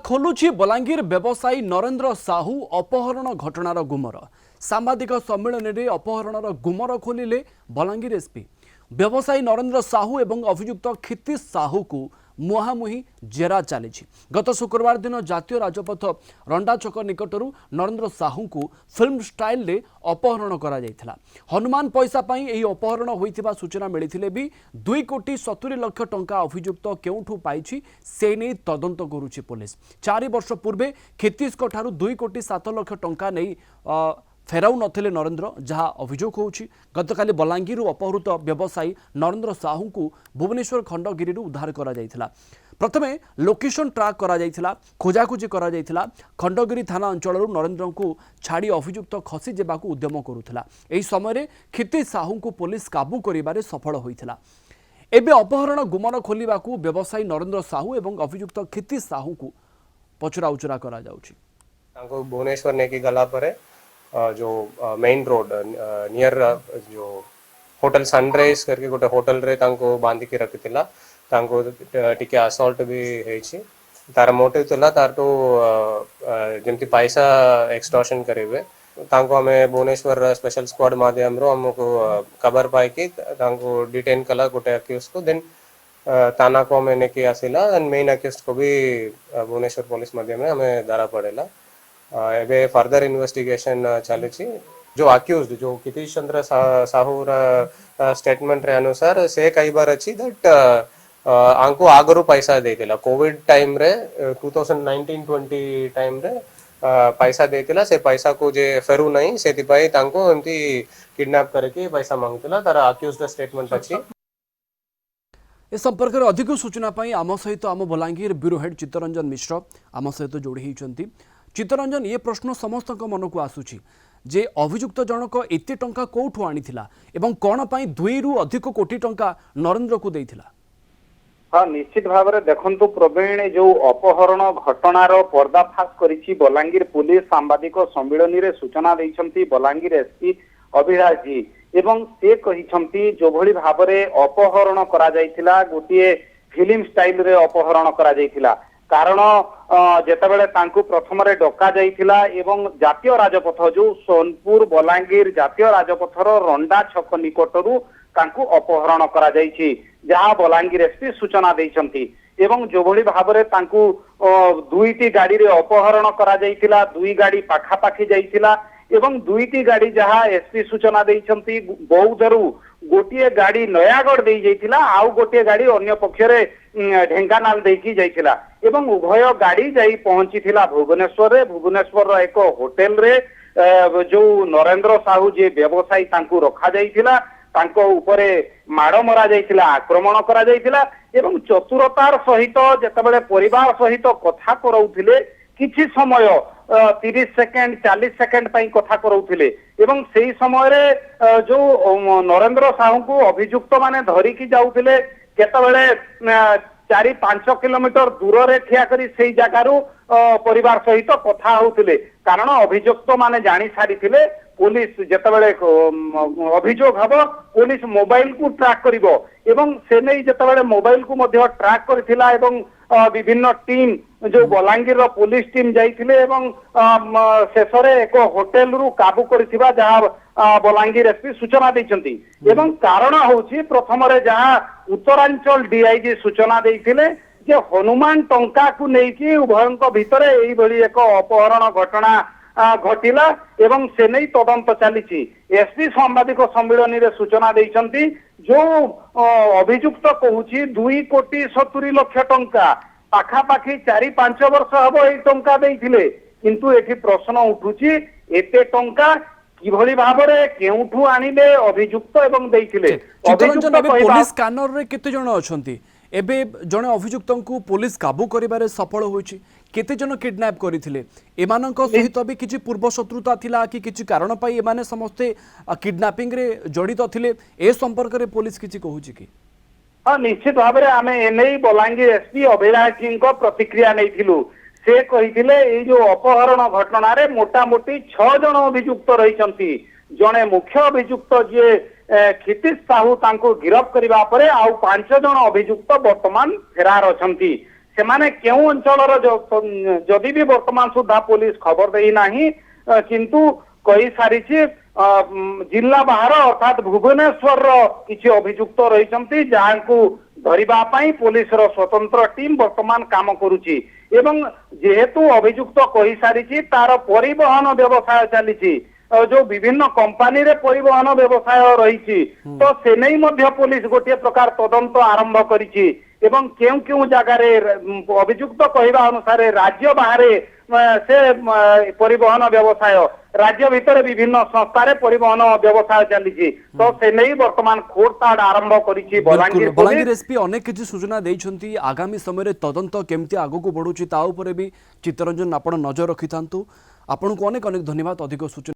खोलुछि बलांगीर व्यवसायी नरेंद्र साहू अपहरण घटनार गुमर। सांबादिक सम्मेलन में अपहरणर गुमर खोलिले बलांगीर एसपी। व्यवसायी नरेंद्र साहू एवं अभियुक्त क्षितिश साहू को मुहांमुही जेरा चली। गत शुक्रवार दिन जातीय राजपथ रंडाछक निकटरू नरेंद्र साहू को फिल्म स्टाइल रे अपहरण करा जायथिला। हनुमान पैसा पाई एही अपहरण होइथिबा सूचना मिलिथिले भी 2,70,00,000 टंका अभियुक्त केउठू पाइछि से नै तदंत करूछि पुलिस। 4 वर्ष पूर्वे क्षितिश ठारू 2,07,00,000 टंका नै फेराउ नथिले नरेंद्र, जहाँ अभियोग होउछि। गतकाली बलांगीर अपहृत व्यवसायी नरेंद्र साहू को भुवनेश्वर खंडगिरी उद्धार करा जायथिला। प्रथमे लोकेशन ट्रैक करा जायथिला, खोजाखोजी करा जायथिला। खंडगिरी थाना अंचल नरेंद्र को छाड़ी अभियुक्त खसी जेबाकू उद्यम करुथिला। एही समय क्षितिश साहू को पुलिस काबू करिबारे सफल होइथिला। एबे अपहरण गुमन खोलिबाकू व्यवसायी नरेंद्र साहू एवं अभियुक्त क्षितिश साहू को पचरा उचरा करा जाउछि। तांको भुवनेश्वर नेकी गला परे जो मेन रोड नियर जो होटल सनराइज करके गोटे होटल रे तांको बांधी के रखिथिला। तांको टिके असॉल्ट भी हेछि। तार मोटिव थिला तार तो जेमति पैसा एक्सटॉर्शन करेबे। तांको हमें भुवनेश्वर स्पेशल स्क्वाड माध्यम रो हमको खबर पाई कि तांको डिटेन कला गोटे अक्यूज को देन थाना को हमें नेकी आसिला एंड मेन अक्यूज को भी भुवनेश्वर पुलिस माध्यम में हमें धरा पड़ेला। एबे फर्दर इन्वेस्टिगेशन चलुछि। जो अक्यूज्ड जो क्षितिश चंद्र साहू स्टेटमेंट रे अनुसार से कई बार अछि दैट आंको आगरो पैसा देतिला कोविड टाइम रे 2019-20 टाइम रे पैसा देतिला। से पैसा को जे फेरु नहीं सेति पई तांको एमती किडनैप करके पैसा मांगतिला। तार अक्यूज्ड स्टेटमेंट अछि। ए संपर्क में अधिक सूचना पाई आम सहित आम बलांगीर ब्यूरो हेड चित्तरंजन मिश्र आम सहित जोड़ी होइचंती। चित्तरंजन, ये प्रश्न समस्त मन को आसुची जे अभियुक्त जनक एते टंका कोठू आनिथिला एवं कोन पई 2 रु अधिक कोटी टंका नरेंद्र को देइथिला? हाँ, निश्चित भाव में देखंतु प्रवीण, जो अपहरण घटनार पर्दाफाश करिछि बलांगीर पुलिस सांबादिक सम्मेलन रे सूचना दैछंती बलांगीर एसपी अभिलाष जी एवं से कहिछंती जो भली भाव में अपहरण करा जायथिला गोटिए फिल्म स्टाइल रे अपहरण करा जायथिला। कारण जेतेबेले तांकु प्रथम रे डका जायथिला एवं जातीय राजपथ जो सोनपुर बलांगीर जातीय राजपथर रंडा छक निकटरू तांकु अपहरण करा जायछि, जहां बलांगीर एसपी सूचना दैछंती। एवं जो भली भाव में तांकु 2टी गाड़ी रे अपहरण करा जायथिला, 2 गाड़ी पाखापाखी जायथिला एवं 2टी गाड़ी जहां एसपी सूचना दैछंती बौद्धरू गोटे गाड़ी नयागढ़ दे जाइथिला, आउ गोटे गाड़ी अन्य पक्षरे ढेंकानाल देकी जाइथिला एवं उभय गाड़ी जाई पहुंचीथिला भुवनेश्वर रे। भुवनेश्वर एक होटल रे जो नरेंद्र साहू जे व्यवसायी तांकु रखा जाइथिला तांको उपरे माड़ मरा जाइथिला, आक्रमण करा जाइथिला एवं चतुरतार सहित जेतेबेले परिवार सहित कथा करौथिले किछि समय 30 सेकेंड 40 सेकेंड पई कथा करौथिले एवं सेही समय रे जो नरेंद्र साहू को अभियुक्त माने धरी की जाउथिले केतेबेले 4-5 किलोमीटर दूर रे ठिया करी सेही जगारू परिवार सहित कथा होउथिले। कारण अभियुक्त माने जानी सारिथिले पुलिस जेतेबेले अभियोग हबो पुलिस मोबाइल को ट्रैक करिवो एवं से नै जेतेबेले मोबाइल को मध्य ट्रैक करथिला एवं विभिन्न टीम जो बलांगीर पुलिस टीम जाइथिले एवं शेषरे एक होटल रु काबू करथिबा जहां बलांगीर एसपी सूचना दैछंती। एवं कारण होउछि प्रथम रे जहां उत्तरांचल डीआईजी सूचना दैथिले जे हनुमान टंका को नेकी उभयंक भितरे एई भली एक अपहरण घटना घटिला एवं से नै तदंत चलीछि। एसपी सांबादिक सम्मेलन रे सूचना दैछंती जो अभियुक्त कहूछि 2,70,00,000 टंका पाखापाखी 4-5 वर्ष हबो एई टंका देइथिले, किंतु एठी प्रश्न उठुछि एते टंका किभली भाबरे केउठू आनिले अभियुक्त एवं देइथिले। चित्तरंजन, पुलिस स्कैनर रे केते जण अछंती? एबे जणे अभियुक्त को पुलिस काबू करिबारे सफल होइछि। केते जण किडनैप करिथिले? एमानक सहित भी किछि पूर्व शत्रुता थिला कि किछि कारण पई एमाने समस्ते किडनैपिंग रे जड़ित थिले? ए संपर्क रे पुलिस किछि कहूछि कि? हाँ, निश्चित भाव में आम एने बलांगीर एसपी अभिलाष जी प्रतिक्रिया नहीं। से कही जो अपहरण घटना रे मोटामोटी 6 जन अभियुक्त रही। जड़े मुख्य अभियुक्त जी क्षितिश साहू तांको गिरफ करबा परे आउ 5 जन अभियुक्त वर्तमान फेरार अछंती। ସେମାନେ କେଉଁ ଅଞ୍ଚଳର ଯଦି ବି ବର୍ତ୍ତମାନ ସୁଦ୍ଧା ପୋଲିସ ଖବର ଦେଇନାହିଁ କିନ୍ତୁ କହିସାରିଛି ଜିଲ୍ଲା ବାହାର ଅର୍ଥାତ୍ ଭୁବନେଶ୍ୱରର କିଛି ଅଭିଯୁକ୍ତ ରହିଛନ୍ତି ଯାହାଙ୍କୁ ଧରିବା ପାଇଁ ପୋଲିସର ସ୍ୱତନ୍ତ୍ର ଟିମ୍ ବର୍ତ୍ତମାନ କାମ କରୁଛି ଏବଂ ଯେହେତୁ ଅଭିଯୁକ୍ତ କହିସାରିଛି ତାର ପରିବହନ ବ୍ୟବସାୟ ଚାଲିଛି ଯୋଉ ବିଭିନ୍ନ କମ୍ପାନୀରେ ପରିବହନ ବ୍ୟବସାୟ ରହିଛି ତ ସେ ନେଇ ମଧ୍ୟ ପୋଲିସ ଗୋଟିଏ ପ୍ରକାର ତଦନ୍ତ ଆରମ୍ଭ କରିଛି ଏବଂ କେଉଁ କେଉଁ ଜାଗାରେ ଅଭିଯୁକ୍ତ କହିବା ଅନୁସାରେ ରାଜ୍ୟ ବାହାରେ ସେ ପରିବହନ ବ୍ୟବସାୟ ରାଜ୍ୟ ଭିତରେ ବିଭିନ୍ନ ସଂସ୍ଥାରେ ପରିବହନ ବ୍ୟବସାୟ ଚାଲିଛି ତ ସେ ନେଇ ବର୍ତ୍ତମାନ ଖୋଳତାଡ଼ ଆରମ୍ଭ କରିଛି ବଲାଙ୍ଗୀର ବଲାଙ୍ଗୀର ଏସପି ଅନେକ କିଛି ସୂଚନା ଦେଇଛନ୍ତି ଆଗାମୀ ସମୟରେ ତଦନ୍ତ କେମିତି ଆଗକୁ ବଢୁଛି ତା ଉପରେ ବି ଚିତ୍ତରଞ୍ଜନ ଆପଣ ନଜର ରଖିଥାନ୍ତୁ ଆପଣଙ୍କୁ ଅନେକ ଅନେକ ଧନ୍ୟବାଦ ଅଧିକ ସୂଚନା